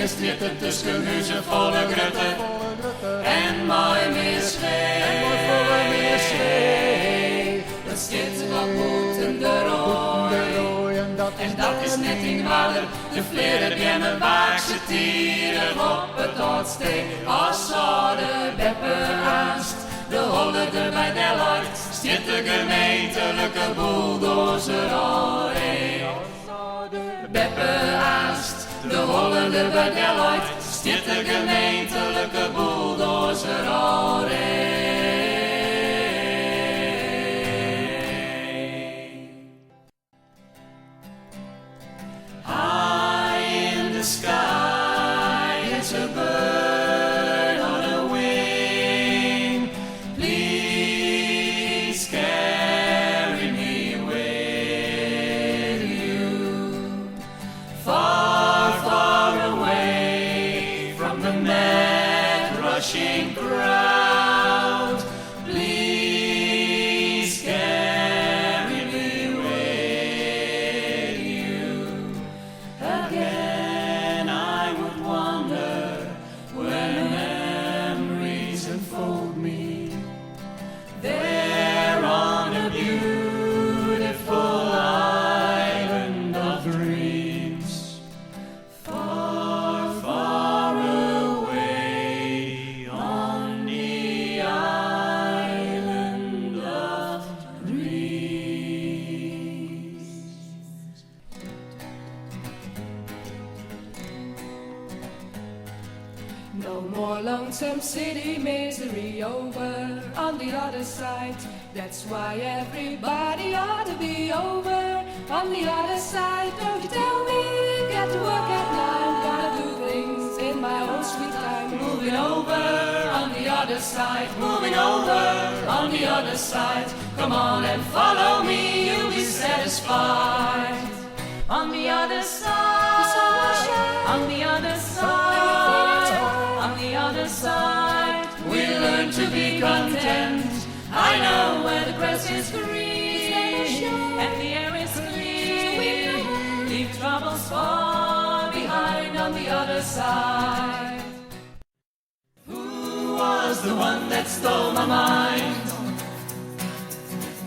dingen stritten tussen huizen volle grutten. En mooi meer schreeuw. Dat stiert wat boeten de rooi. En dat is net in water. De vleren bjemmen waakse tieren op het oudstee. Als zou de beppe aanst. De holle er bij Delhart. Stiert de gemeentelijke bulldozer allee. Beppe aanst. De holle er bij Delhart. Stiert de gemeentelijke bulldozer allee. High in the sky, it's a bird on a wing. Please carry me with you. Far, far away from the mad rushing crowd. Please carry me with you. Again I would wander where memories enfold me. There on a beautiful island of dreams. Far, far away on the island of dreams. No more lonesome city misery over on the other side. That's why everybody ought to be over on the other side. Don't you tell me, get to work at night. Gotta do things in my own sweet time. Moving over on the other side. Moving over on the other side. Come on and follow me, you'll be satisfied. On the other side, on the other side, on the other side, we learn to be content. I know where the grass is green and the air is clean. Leave troubles far behind on the other side. Who was the one that stole my mind?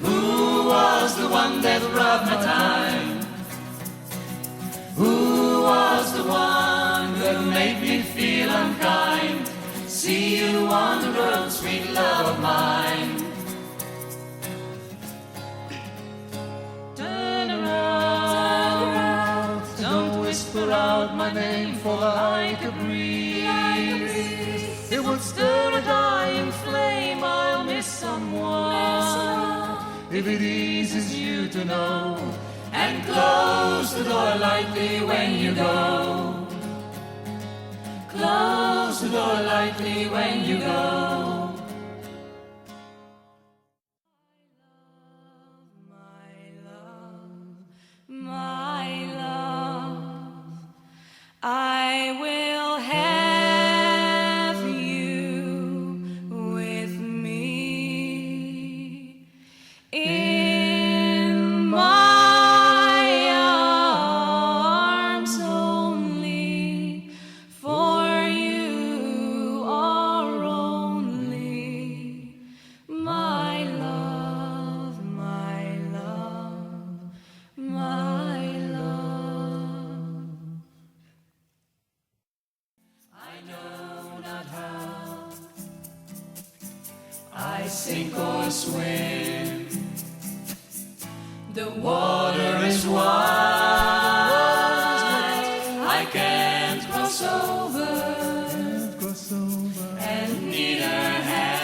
Who was the one that robbed my time? Who was the one that made me feel unkind? See you on the road, sweet love of mine. Turn around, don't whisper out my name, for like a breeze. It would stir a dying flame, I'll miss someone. If it eases you to know, and close the door lightly when you go. Close the door lightly when you go. My love, my love, I will have you with me in my arms only, for you are only my love, my love, my love. I know not how I sink or swim. The water is wide, I can't cross over, and neither have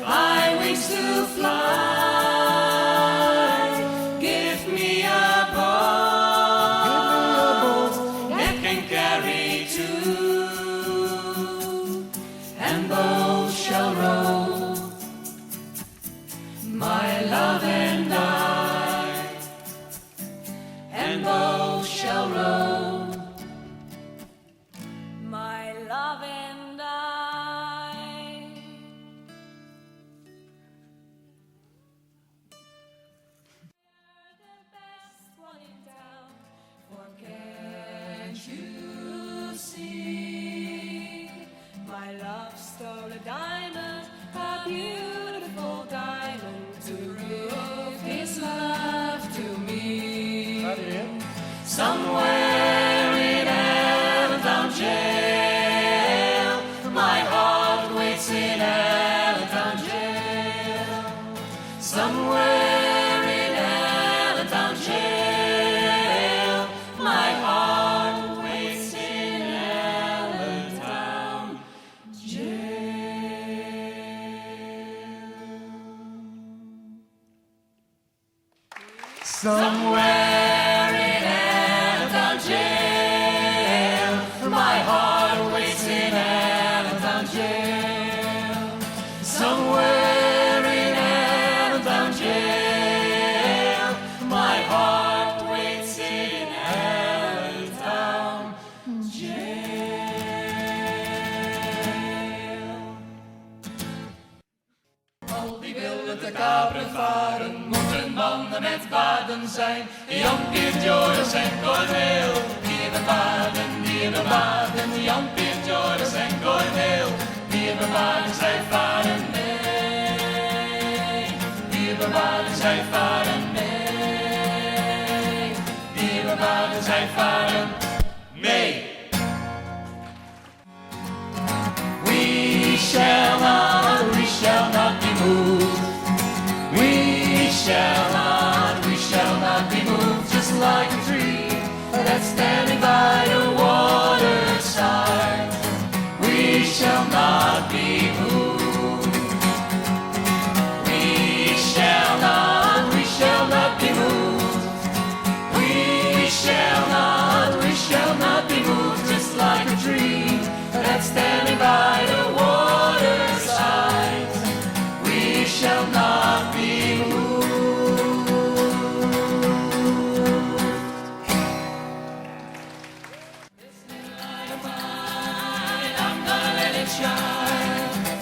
I wings to fly. Give me a boat that can carry two, and both shall row. My love and I, and both shall row. My love and I. You're the best one in town, for can't Somewhere in Allentown jail, my heart waits in Allentown jail. Somewhere in Allentown jail, my heart waits in Allentown jail. Somewhere in Allentown jail, my heart waits in Allentown jail. Somewhere in Allentown jail, my heart waits in Allentown jail. Al die willen te kaperen varen, moeten mannen met baden zijn. Jan, Piet, Joris en Corneel, die bewaarden. Jan, Piet, Joris en Corneel, die bewaarden, zij varen mee. Die bewaarden, zij varen mee. Die bewaarden, zij varen mee. We shall not be moved. We shall not be moved, just like a tree that's standing by the waterside. We shall not be moved. We shall not be moved. We shall not be moved, just like a tree that's standing by the waterside. We shall not be moved.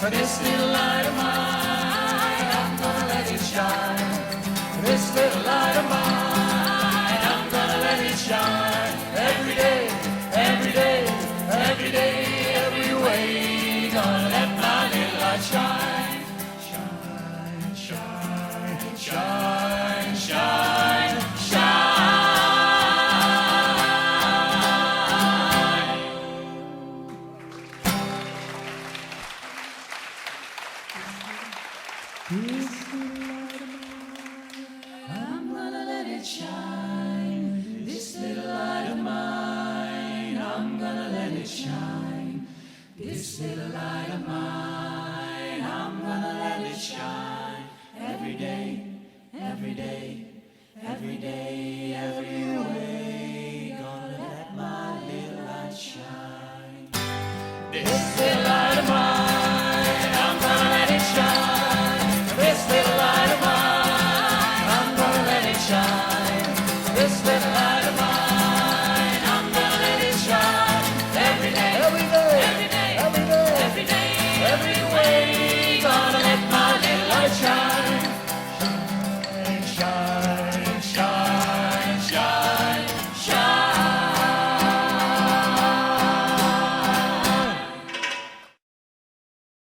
For this little light of mine, I'm gonna let it shine. This little light of mine, I'm gonna let it shine. Every day, every day, every day, every way, gonna let my little light shine. Shine, shine, shine, shine, shine. I'm gonna let it shine. This little light of mine, I'm gonna let it shine. This little light of mine, I'm gonna let it shine. Every day, every day, every day, every